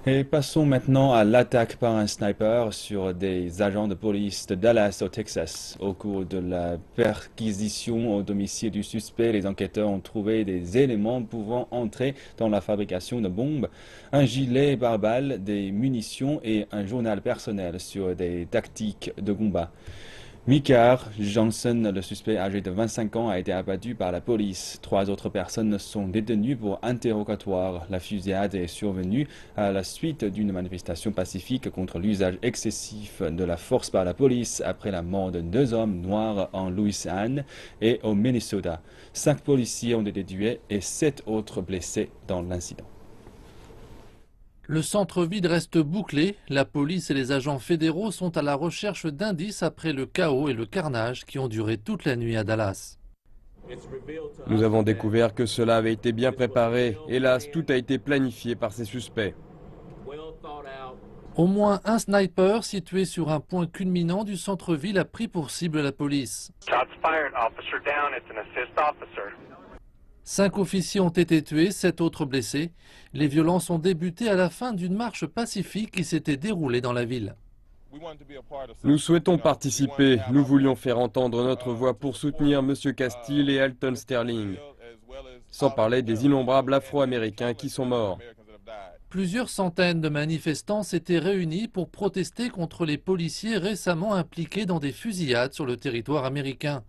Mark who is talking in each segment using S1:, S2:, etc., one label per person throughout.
S1: Et passons maintenant à l'attaque par un sniper sur des agents de police de Dallas au Texas. Au cours de la perquisition au domicile du suspect, les enquêteurs ont trouvé des éléments pouvant entrer dans la fabrication de bombes, un gilet pare-balles, des munitions et un journal personnel sur des tactiques de combat. Mikar Johnson, le suspect âgé de 25 ans, a été abattu par la police. 3 autres personnes sont détenues pour interrogatoire. La fusillade est survenue à la suite d'une manifestation pacifique contre l'usage excessif de la force par la police après la mort de 2 hommes noirs en Louisiane et au Minnesota. 5 policiers ont été tués et 7 autres blessés dans l'incident.
S2: Le centre-ville reste bouclé. La police et les agents fédéraux sont à la recherche d'indices après le chaos et le carnage qui ont duré toute la nuit à Dallas.
S3: Nous avons découvert que cela avait été bien préparé. Hélas, tout a été planifié par ces suspects.
S2: Au moins un sniper situé sur un point culminant du centre-ville a pris pour cible la police. 5 officiers ont été tués, 7 autres blessés. Les violences ont débuté à la fin d'une marche pacifique qui s'était déroulée dans la ville.
S3: Nous souhaitons participer. Nous voulions faire entendre notre voix pour soutenir M. Castile et Alton Sterling, sans parler des innombrables Afro-Américains qui sont morts.
S2: Plusieurs centaines de manifestants s'étaient réunis pour protester contre les policiers récemment impliqués dans des fusillades sur le territoire américain.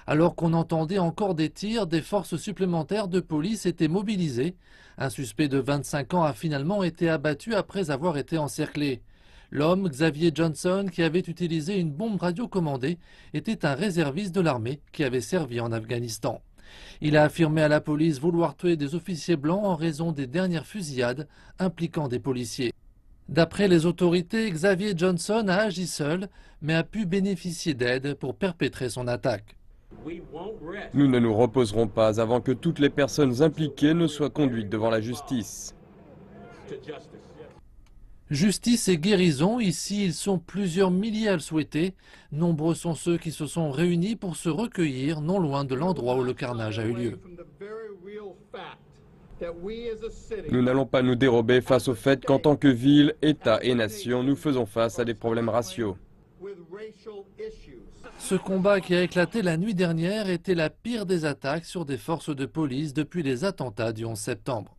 S2: Alors qu'on entendait encore des tirs, des forces supplémentaires de police étaient mobilisées. Un suspect de 25 ans a finalement été abattu après avoir été encerclé. L'homme, Xavier Johnson, qui avait utilisé une bombe radiocommandée, était un réserviste de l'armée qui avait servi en Afghanistan. Il a affirmé à la police vouloir tuer des officiers blancs en raison des dernières fusillades impliquant des policiers. D'après les autorités, Xavier Johnson a agi seul, mais a pu bénéficier d'aide pour perpétrer son attaque.
S3: Nous ne nous reposerons pas avant que toutes les personnes impliquées ne soient conduites devant la justice.
S2: Justice et guérison, ici ils sont plusieurs milliers à le souhaiter. Nombreux sont ceux qui se sont réunis pour se recueillir non loin de l'endroit où le carnage a eu lieu.
S3: Nous n'allons pas nous dérober face au fait qu'en tant que ville, État et nation, nous faisons face à des problèmes raciaux.
S2: Ce combat qui a éclaté la nuit dernière était la pire des attaques sur des forces de police depuis les attentats du 11 septembre.